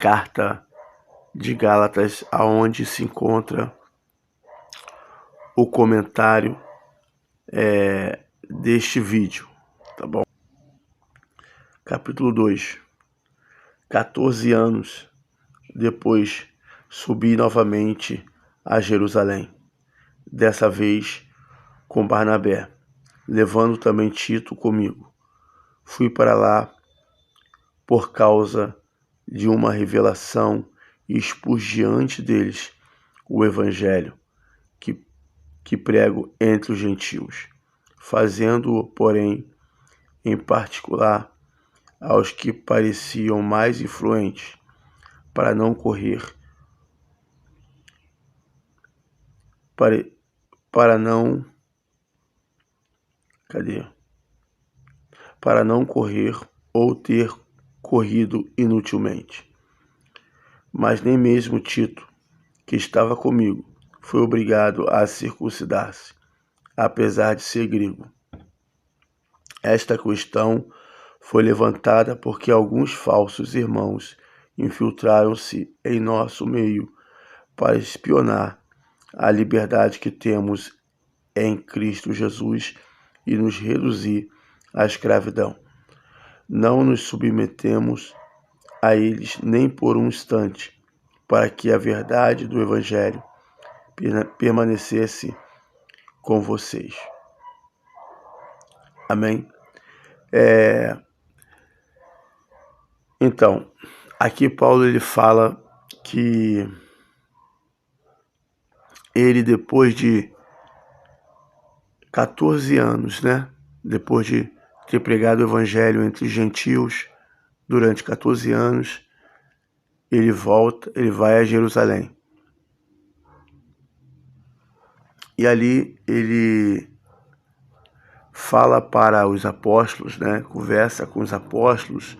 carta de Gálatas, aonde se encontra o comentário deste vídeo, tá bom? Capítulo 2. 14 anos depois, subi novamente a Jerusalém, dessa vez com Barnabé, levando também Tito comigo. Fui para lá por causa de uma revelação e expus diante deles o evangelho que prego entre os gentios, fazendo-o, porém, em particular aos que pareciam mais influentes, para não correr, para não, para não correr ou ter corrido inutilmente. Mas nem mesmo Tito, que estava comigo, foi obrigado a circuncidar-se, apesar de ser grego. Esta questão foi levantada porque alguns falsos irmãos infiltraram-se em nosso meio para espionar a liberdade que temos em Cristo Jesus e nos reduzir à escravidão. Não nos submetemos a eles nem por um instante, para que a verdade do Evangelho permanecesse com vocês. Amém? Então, aqui Paulo ele fala que ele, depois de 14 anos, depois de ter pregado o evangelho entre os gentios durante 14 anos, ele volta, ele vai a Jerusalém. E ali ele fala para os apóstolos, conversa com os apóstolos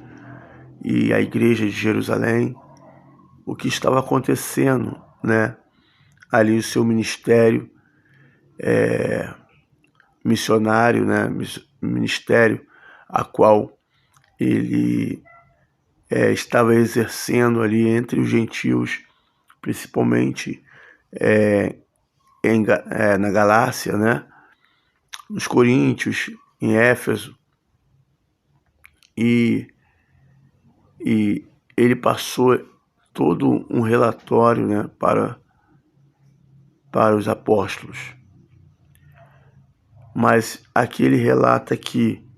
e a igreja de Jerusalém, o que estava acontecendo, ali o seu ministério missionário, ministério a qual ele estava exercendo ali entre os gentios, principalmente na Galácia, nos Coríntios, em Éfeso, e ele passou todo um relatório para os apóstolos. Mas aqui ele relata que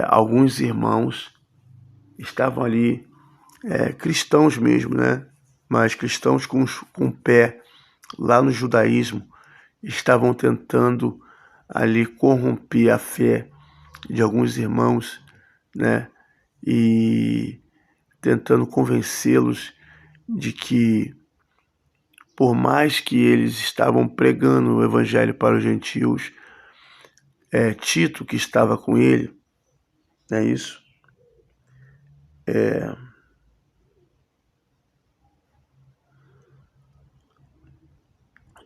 alguns irmãos estavam ali, cristãos mesmo, mas cristãos com o pé lá no judaísmo, estavam tentando ali corromper a fé de alguns irmãos, e tentando convencê-los de que, por mais que eles estavam pregando o evangelho para os gentios, Tito, que estava com ele,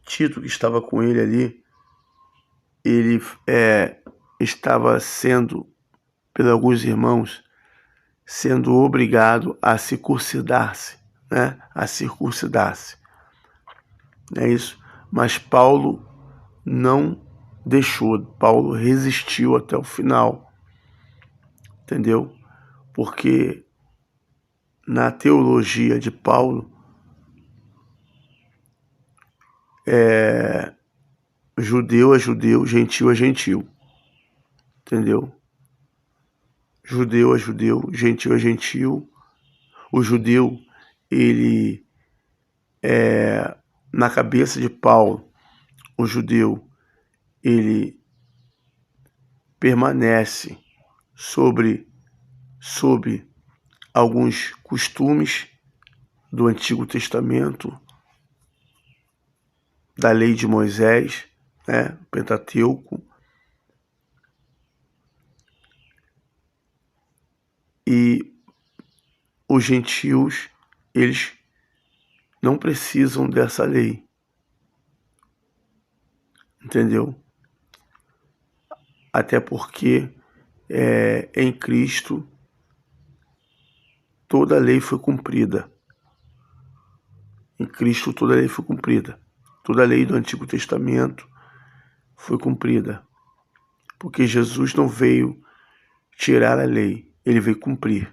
Tito, que estava com ele ali, ele estava sendo, pelos alguns irmãos, sendo obrigado a circuncidar-se, a circuncidar-se. É isso. Mas Paulo não deixou, Paulo resistiu até o final, entendeu? Porque na teologia de Paulo, judeu é judeu, gentil é gentil, entendeu? Judeu é judeu, gentil é gentil. O judeu, ele na cabeça de Paulo, o judeu, ele permanece sob alguns costumes do Antigo Testamento, da lei de Moisés, Pentateuco, e os gentios, eles não precisam dessa lei, entendeu? Até porque em Cristo toda a lei foi cumprida. Em Cristo toda a lei foi cumprida. Toda a lei do Antigo Testamento foi cumprida. Porque Jesus não veio tirar a lei, ele veio cumprir.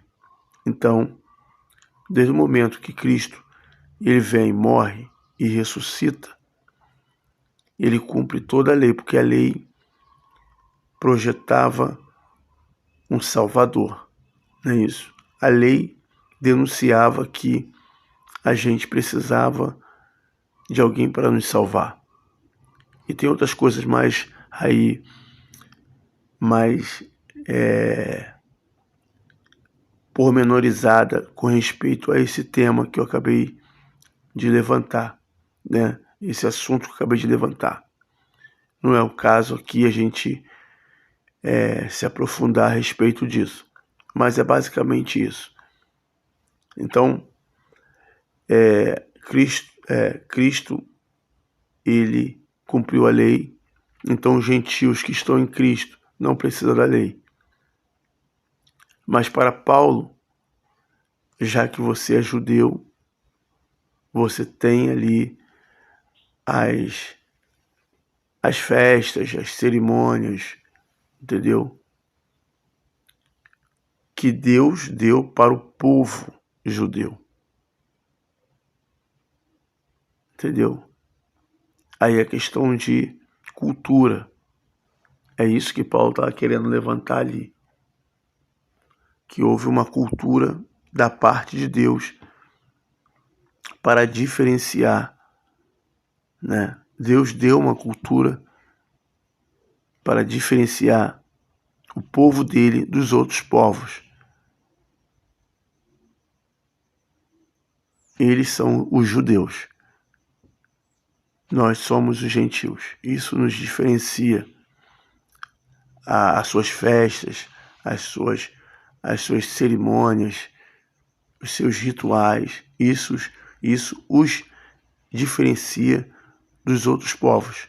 Então, desde o momento que Cristo ele vem, morre e ressuscita, ele cumpre toda a lei, porque a lei projetava um Salvador, não é isso? A lei denunciava que a gente precisava de alguém para nos salvar. E tem outras coisas mais pormenorizada com respeito a esse tema que eu acabei de levantar, né? Esse assunto que eu acabei de levantar. Não é o caso aqui a gente se aprofundar a respeito disso, mas é basicamente isso. Então, Cristo, ele cumpriu a lei, então os gentios que estão em Cristo não precisam da lei. Mas para Paulo, já que você é judeu, você tem ali as festas, as cerimônias, entendeu? Que Deus deu para o povo judeu. Entendeu? Aí é questão de cultura. É isso que Paulo estava querendo levantar ali. Que houve uma cultura da parte de Deus para diferenciar, né? Deus deu uma cultura para diferenciar o povo dele dos outros povos. Eles são os judeus. Nós somos os gentios. Isso nos diferencia. As suas festas, as suas cerimônias, os seus rituais, isso os diferencia dos outros povos.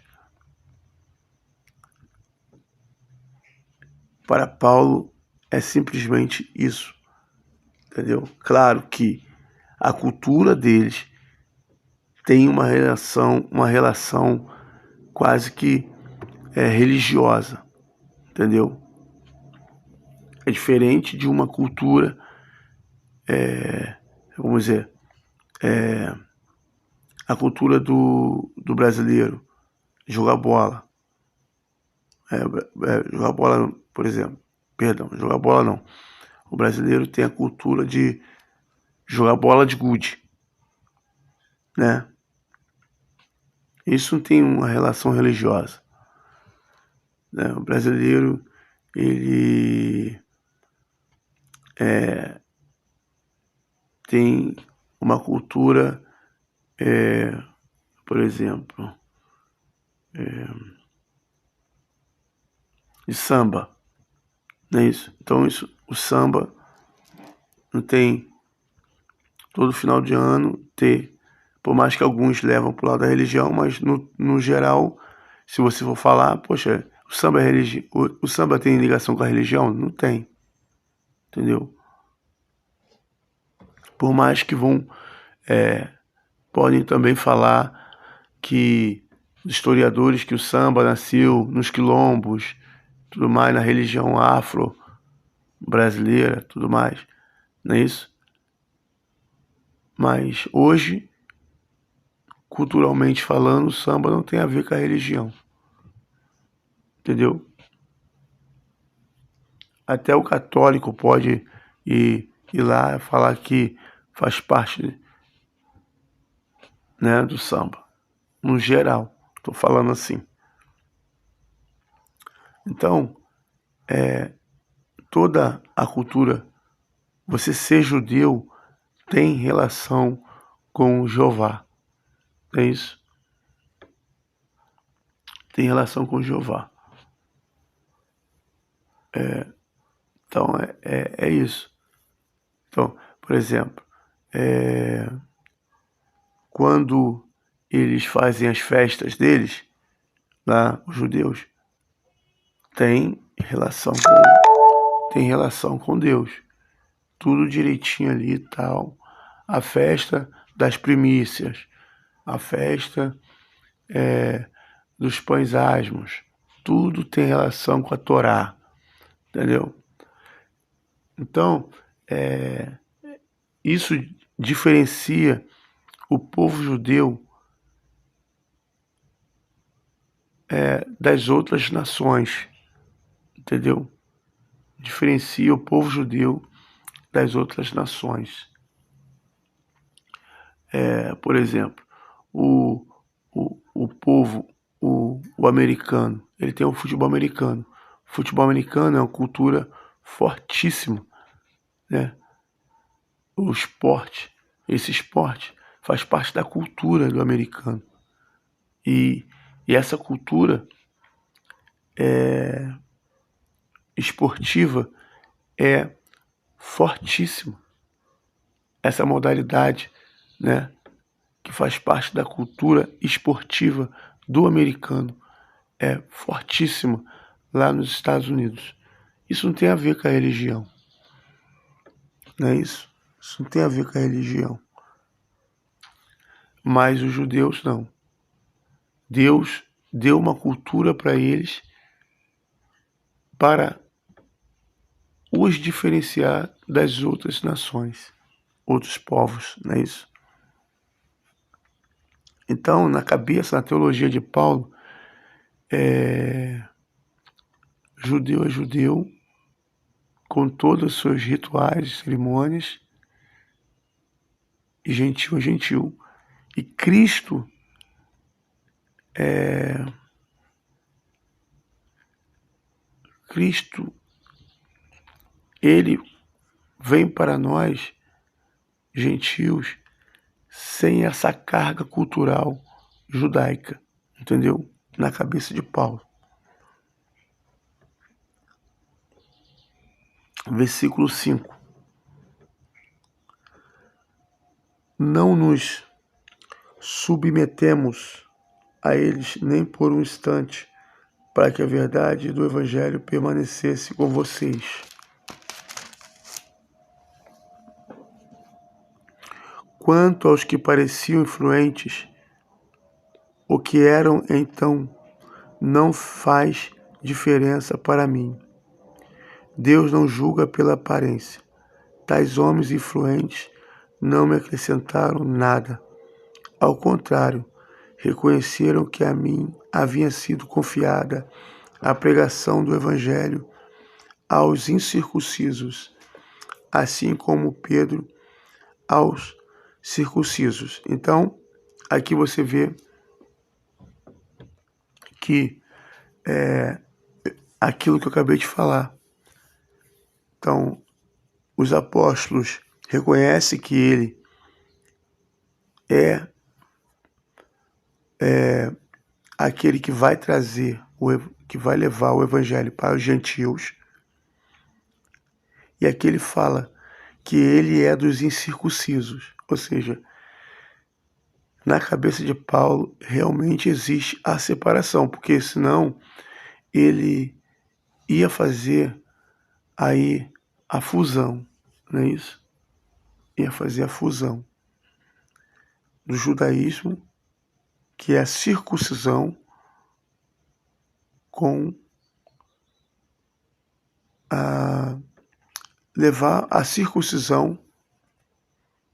Para Paulo é simplesmente isso, entendeu? Claro que a cultura deles tem uma relação quase que religiosa, entendeu? É diferente de uma cultura, vamos dizer, a cultura do brasileiro, jogar bola. Jogar bola, por exemplo. Perdão, jogar bola não. O brasileiro tem a cultura de jogar bola de gude, né? Isso não tem uma relação religiosa, né? O brasileiro, ele tem uma cultura, por exemplo, de samba, não é isso? Então o samba não tem todo final de ano ter, por mais que alguns levam para o lado da religião, mas no geral, se você for falar, poxa, o samba tem ligação com a religião? Não tem, entendeu? Por mais que podem também falar que os historiadores que o samba nasceu nos quilombos, tudo mais, na religião afro brasileira, tudo mais, não é isso? Mas hoje, culturalmente falando, o samba não tem a ver com a religião, entendeu? Até o católico pode ir lá falar que faz parte, né, do samba. No geral, estou falando assim. Então, toda a cultura, você ser judeu, tem relação com Jeová. É isso? Tem relação com Jeová. Então, é isso. Então, por exemplo, quando eles fazem as festas deles, lá, os judeus, tem relação com Deus. tudo direitinho ali e tal. A festa das primícias, a festa dos pães asmos, tudo tem relação com a Torá, entendeu? Então, isso diferencia o povo judeu das outras nações, entendeu? Diferencia o povo judeu das outras nações. Por exemplo, o povo, o americano, ele tem o futebol americano. O futebol americano é uma cultura fortíssima, né? O esporte, esse esporte faz parte da cultura do americano. E essa cultura esportiva é fortíssima. Essa modalidade, né, que faz parte da cultura esportiva do americano é fortíssima lá nos Estados Unidos. Isso não tem a ver com a religião, não é isso? Isso não tem a ver com a religião. Mas os judeus não. Deus deu uma cultura para eles para os diferenciar das outras nações, outros povos, não é isso? Então, na cabeça, na teologia de Paulo, judeu é judeu, com todos os seus rituais e cerimônias, e gentil é gentil. E Cristo ele vem para nós, gentios, sem essa carga cultural judaica, entendeu? Na cabeça de Paulo. Versículo 5. Não nos submetemos a eles nem por um instante, para que a verdade do Evangelho permanecesse com vocês. Quanto aos que pareciam influentes, o que eram então não faz diferença para mim. Deus não julga pela aparência. Tais homens influentes não me acrescentaram nada. Ao contrário, reconheceram que a mim havia sido confiada a pregação do Evangelho aos incircuncisos, assim como Pedro aos circuncisos. Então, aqui você vê que aquilo que eu acabei de falar. Então, os apóstolos reconhecem que ele é aquele que vai trazer, que vai levar o evangelho para os gentios. E aqui ele fala que ele é dos incircuncisos, ou seja, na cabeça de Paulo realmente existe a separação, porque senão ele ia fazer aí a fusão, não é isso? Ia fazer a fusão do judaísmo, que é a circuncisão, com levar a circuncisão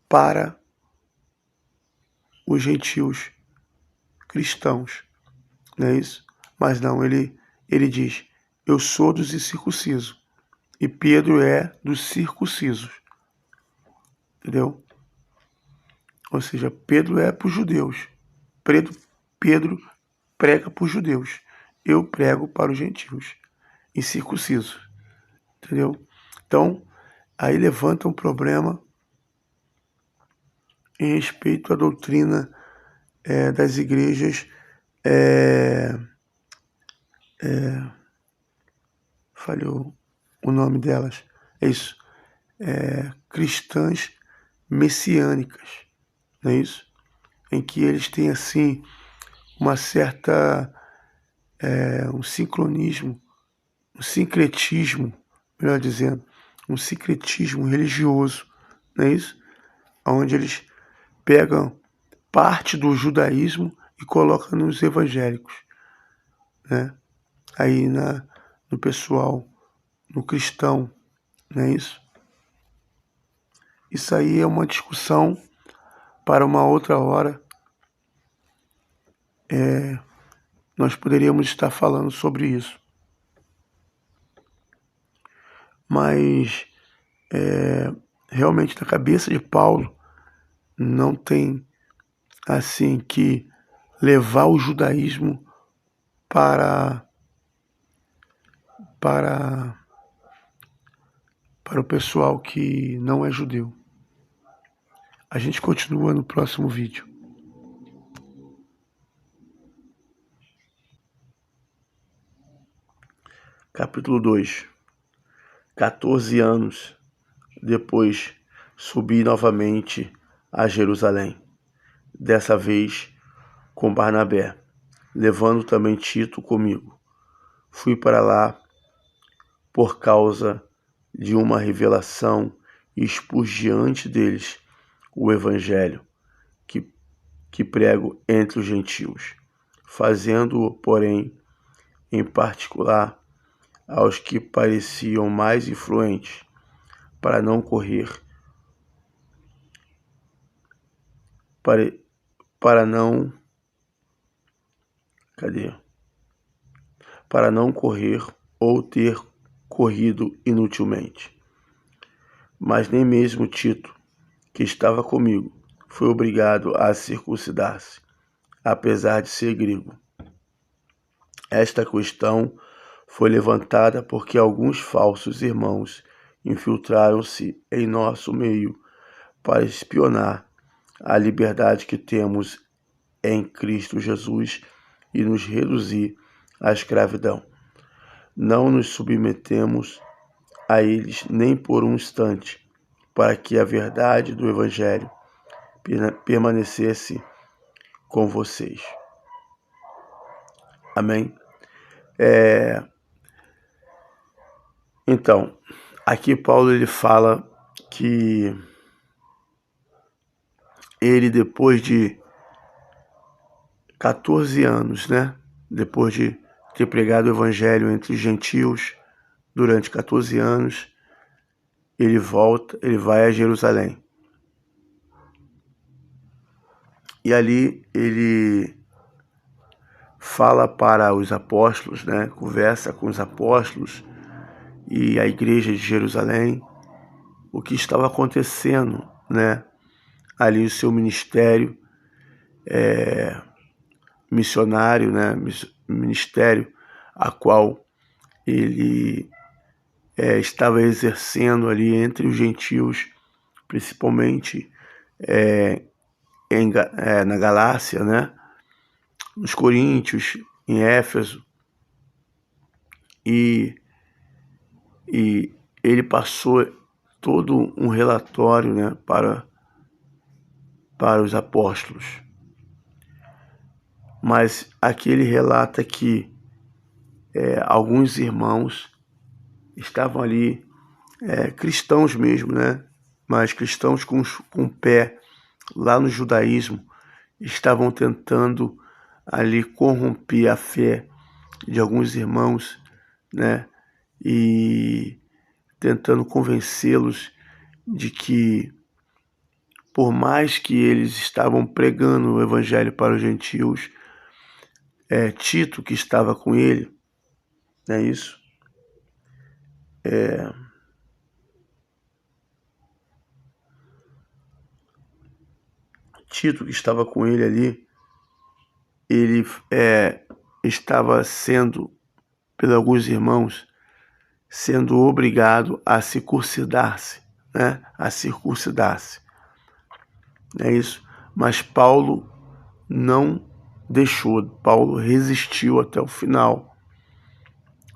para os gentios cristãos, não é isso? Mas não, ele diz, eu sou dos incircuncisos, e Pedro é dos circuncisos, entendeu? Ou seja, Pedro é para os judeus, Pedro prega para os judeus, eu prego para os gentios, incircuncisos, entendeu? Então, aí levanta um problema em respeito à doutrina das igrejas falhou o nome delas, é isso, cristãs messiânicas, não é isso? Em que eles têm assim uma certa um sincronismo, um sincretismo, melhor dizendo, um sincretismo religioso, não é isso? Onde eles pegam parte do judaísmo e colocam nos evangélicos, né? Aí no pessoal, no cristão, não é isso? Isso aí é uma discussão para uma outra hora. Nós poderíamos estar falando sobre isso. Mas realmente na cabeça de Paulo não tem assim que levar o judaísmo para para o pessoal que não é judeu. A gente continua no próximo vídeo. Capítulo 2. 14 anos depois, subi novamente a Jerusalém, dessa vez com Barnabé, levando também Tito comigo. Fui para lá por causa de uma revelação e expus diante deles o evangelho que prego entre os gentios, fazendo-o, porém, em particular aos que pareciam mais influentes, para não correr, para não, para não correr ou ter corrido inutilmente. Mas nem mesmo Tito, que estava comigo, foi obrigado a circuncidar-se, apesar de ser grego. Esta questão foi levantada porque alguns falsos irmãos infiltraram-se em nosso meio para espionar a liberdade que temos em Cristo Jesus e nos reduzir à escravidão. Não nos submetemos a eles nem por um instante, para que a verdade do Evangelho permanecesse com vocês. Amém? Então, aqui Paulo ele fala que ele, depois de 14 anos, né? Depois de ter pregado o evangelho entre os gentios durante 14 anos, ele volta, ele vai a Jerusalém. E ali ele fala para os apóstolos, né? Conversa com os apóstolos e a igreja de Jerusalém, o que estava acontecendo, né? Ali o seu ministério missionário, né? Ministério a qual ele estava exercendo ali entre os gentios, principalmente na Galácia, né? Nos Coríntios, em Éfeso, e ele passou todo um relatório, né, para os apóstolos. Mas aqui ele relata que alguns irmãos estavam ali, cristãos mesmo, né, mas cristãos com o pé lá no judaísmo, estavam tentando ali corromper a fé de alguns irmãos, né, e tentando convencê-los de que, por mais que eles estavam pregando o evangelho para os gentios, Tito, que estava com ele, não é isso? Tito, que estava com ele ali, ele estava sendo, pelos alguns irmãos, sendo obrigado a circuncidar-se, né? A circuncidar-se. É isso. Mas Paulo não deixou, Paulo resistiu até o final,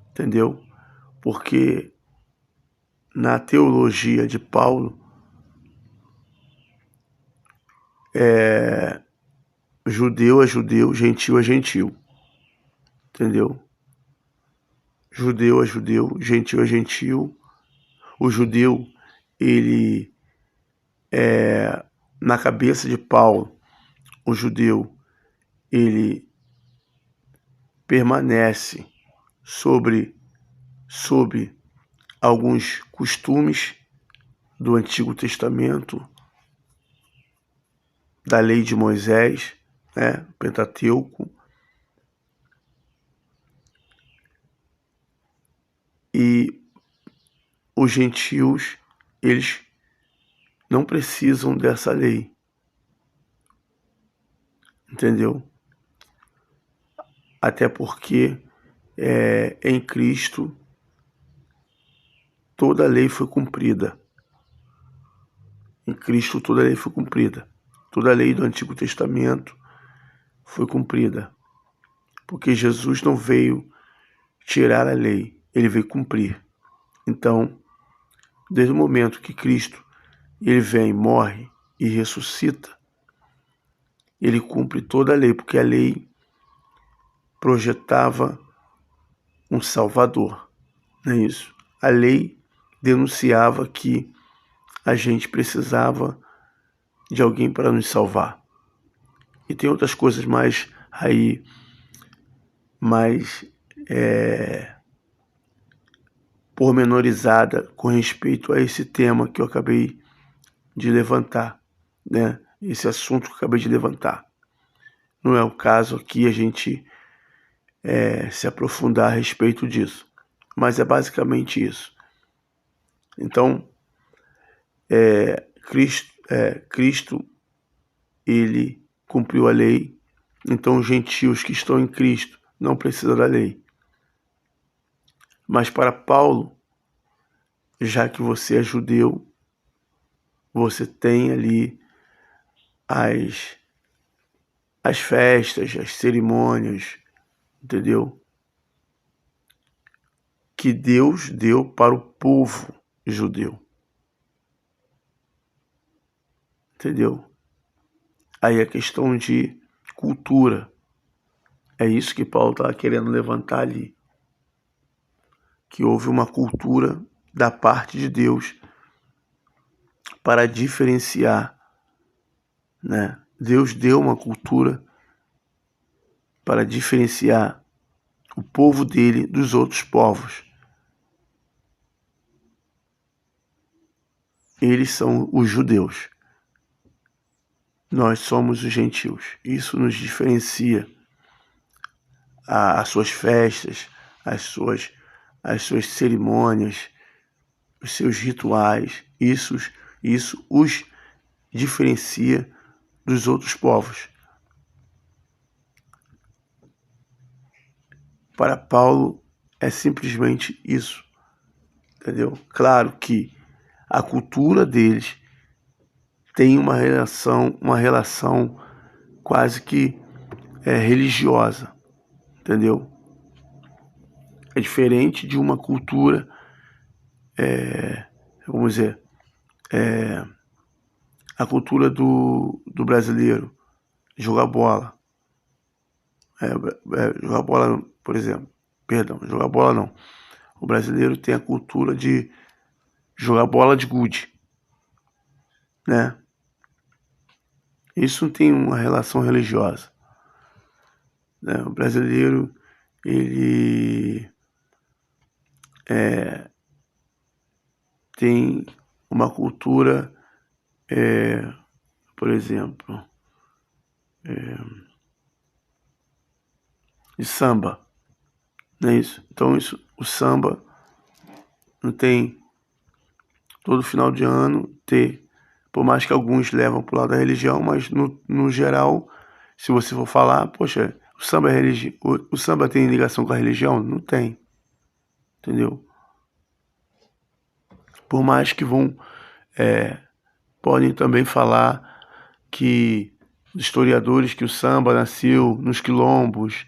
entendeu? Porque na teologia de Paulo, judeu é judeu, gentil é gentil, entendeu? Judeu é judeu, gentil é gentil. O judeu, ele na cabeça de Paulo, o judeu, ele permanece sob alguns costumes do Antigo Testamento, da lei de Moisés, né, Pentateuco, e os gentios, eles não precisam dessa lei, entendeu? Até porque em Cristo toda a lei foi cumprida. Em Cristo toda a lei foi cumprida. Toda a lei do Antigo Testamento foi cumprida. Porque Jesus não veio tirar a lei, ele veio cumprir. Então, desde o momento que Cristo ele vem, morre e ressuscita, ele cumpre toda a lei, porque a lei projetava um Salvador, não é isso? A lei denunciava que a gente precisava de alguém para nos salvar. E tem outras coisas mais pormenorizada com respeito a esse tema que eu acabei de levantar, né? Esse assunto que eu acabei de levantar. Não é o caso aqui a gente se aprofundar a respeito disso, mas é basicamente isso. Então, Cristo, ele cumpriu a lei, então os gentios que estão em Cristo não precisam da lei. Mas para Paulo, já que você é judeu, você tem ali as festas, as cerimônias, entendeu? Que Deus deu para o povo judeu. Entendeu? Aí a questão de cultura. É isso que Paulo estava querendo levantar ali. Que houve uma cultura da parte de Deus para diferenciar, né? Deus deu uma cultura para diferenciar o povo dele dos outros povos. Eles são os judeus. Nós somos os gentios. Isso nos diferencia. As suas festas, as suas cerimônias, os seus rituais, isso os diferencia dos outros povos. Para Paulo é simplesmente isso, entendeu? Claro que a cultura deles tem uma relação quase que religiosa, entendeu? É diferente de uma cultura, vamos dizer, a cultura do brasileiro, jogar bola. Jogar bola, por exemplo. Perdão, jogar bola não. O brasileiro tem a cultura de jogar bola de gude, né? Isso não tem uma relação religiosa, né? O brasileiro, ele tem uma cultura, por exemplo, de samba, não é isso? Então o samba não tem todo final de ano ter, por mais que alguns levam para o lado da religião, mas no geral, se você for falar, poxa, o samba tem ligação com a religião? Não tem, entendeu? Por mais que podem também falar que os historiadores que o samba nasceu nos quilombos,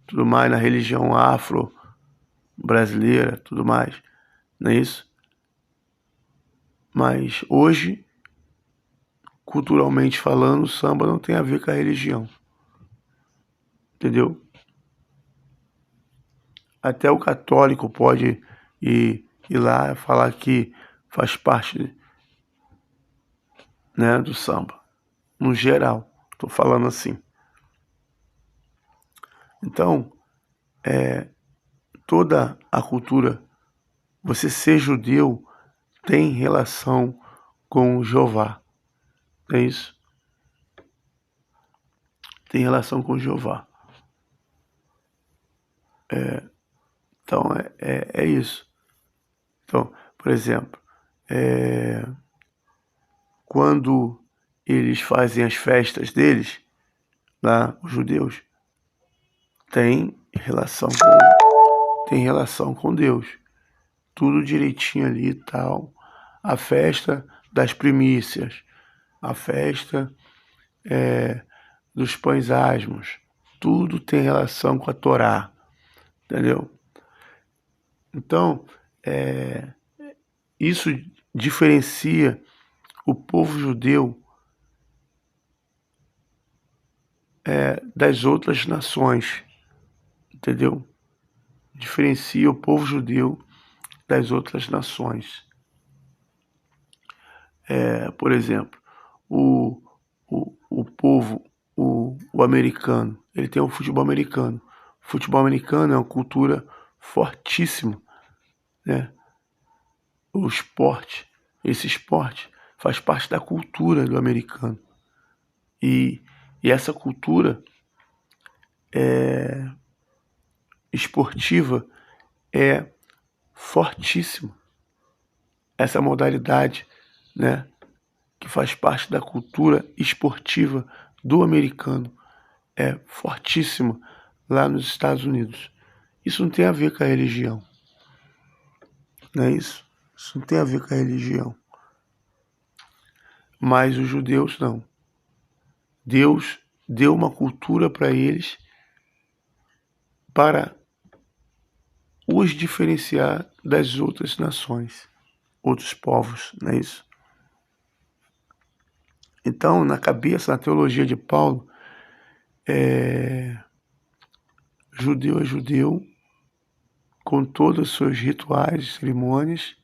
tudo mais, na religião afro brasileira, tudo mais, não é isso? Mas hoje, culturalmente falando, o samba não tem a ver com a religião, entendeu? Até o católico pode ir lá falar que faz parte, né, do samba. No geral, estou falando assim. Então, toda a cultura, você ser judeu, tem relação com Jeová. É isso? Tem relação com Jeová. Então, é isso. Então, por exemplo, quando eles fazem as festas deles, lá, os judeus, tem relação com Deus. Tudo direitinho ali e tal. A festa das primícias, a festa dos pães asmos, tudo tem relação com a Torá, entendeu? Então, isso diferencia o povo judeu das outras nações, entendeu? Diferencia o povo judeu das outras nações. Por exemplo, o povo, o americano, ele tem o futebol americano. O futebol americano é uma cultura fortíssima, né? O esporte, esse esporte faz parte da cultura do americano. E essa cultura esportiva é fortíssima. Essa modalidade, né, que faz parte da cultura esportiva do americano é fortíssima lá nos Estados Unidos. Isso não tem a ver com a religião, não é isso? Isso não tem a ver com a religião. Mas os judeus não. Deus deu uma cultura para eles para os diferenciar das outras nações, outros povos, não é isso? Então, na cabeça, na teologia de Paulo, judeu é judeu, com todos os seus rituais e cerimônias,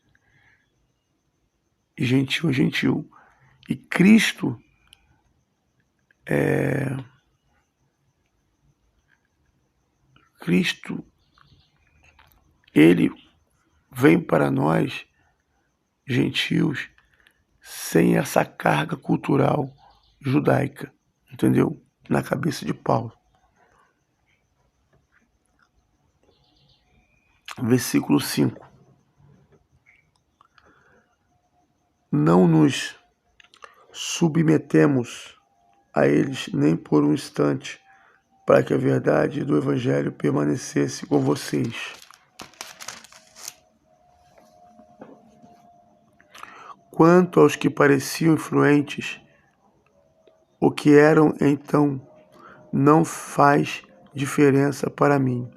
e gentil é gentil. E Cristo ele vem para nós, gentios, sem essa carga cultural judaica, entendeu? Na cabeça de Paulo. Versículo 5. Não nos submetemos a eles nem por um instante, para que a verdade do Evangelho permanecesse com vocês. Quanto aos que pareciam influentes, o que eram então não faz diferença para mim.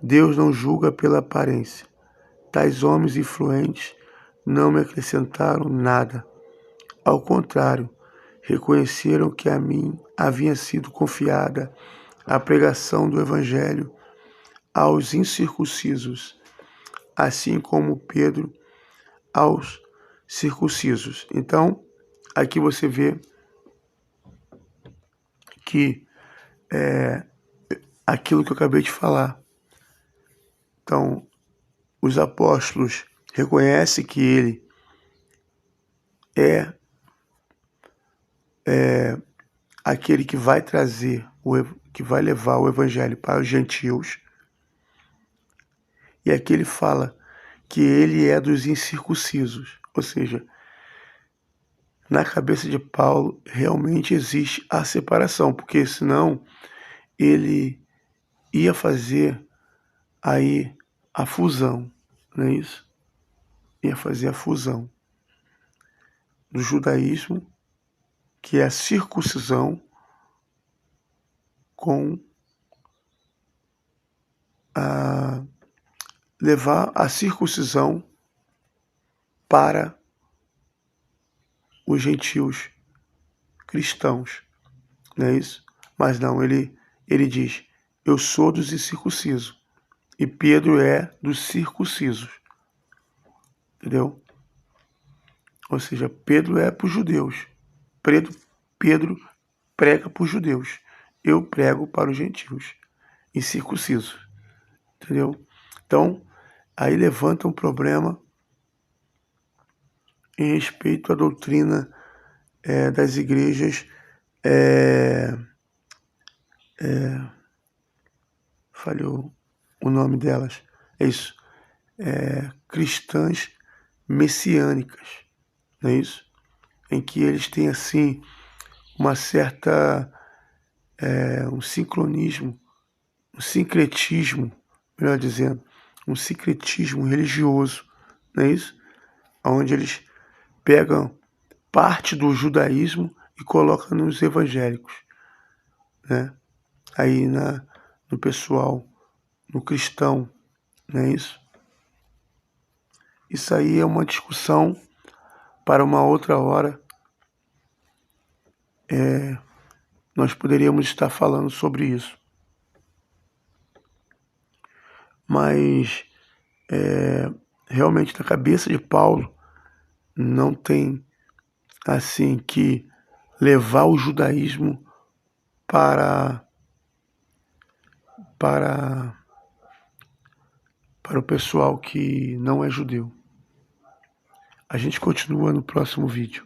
Deus não julga pela aparência. Tais homens influentes não me acrescentaram nada. Ao contrário, reconheceram que a mim havia sido confiada a pregação do Evangelho aos incircuncisos, assim como Pedro aos circuncisos. Então, aqui você vê que aquilo que eu acabei de falar. Então, os apóstolos reconhecem que ele é aquele que vai trazer, que vai levar o evangelho para os gentios. E aqui ele fala que ele é dos incircuncisos, ou seja, na cabeça de Paulo realmente existe a separação, porque senão ele ia fazer aí a fusão, não é isso? Ia fazer a fusão do judaísmo, que é a circuncisão, com levar a circuncisão para os gentios cristãos, não é isso? Mas não, ele diz, eu sou dos incircuncisos, e Pedro é dos circuncisos, entendeu? Ou seja, Pedro é para os judeus. Pedro prega para os judeus. Eu prego para os gentios, incircuncisos. Entendeu? Então, aí levanta um problema em respeito à doutrina das igrejas, falhou o nome delas, é isso, cristãs messiânicas, não é isso? Em que eles têm, assim, uma certa, um sincronismo, um sincretismo, melhor dizendo, um sincretismo religioso, não é isso? Onde eles pegam parte do judaísmo e colocam nos evangélicos, né? Aí no pessoal, no cristão, não é isso? Isso aí é uma discussão para uma outra hora. Nós poderíamos estar falando sobre isso. Mas realmente na cabeça de Paulo não tem assim que levar o judaísmo para para o pessoal que não é judeu. A gente continua no próximo vídeo.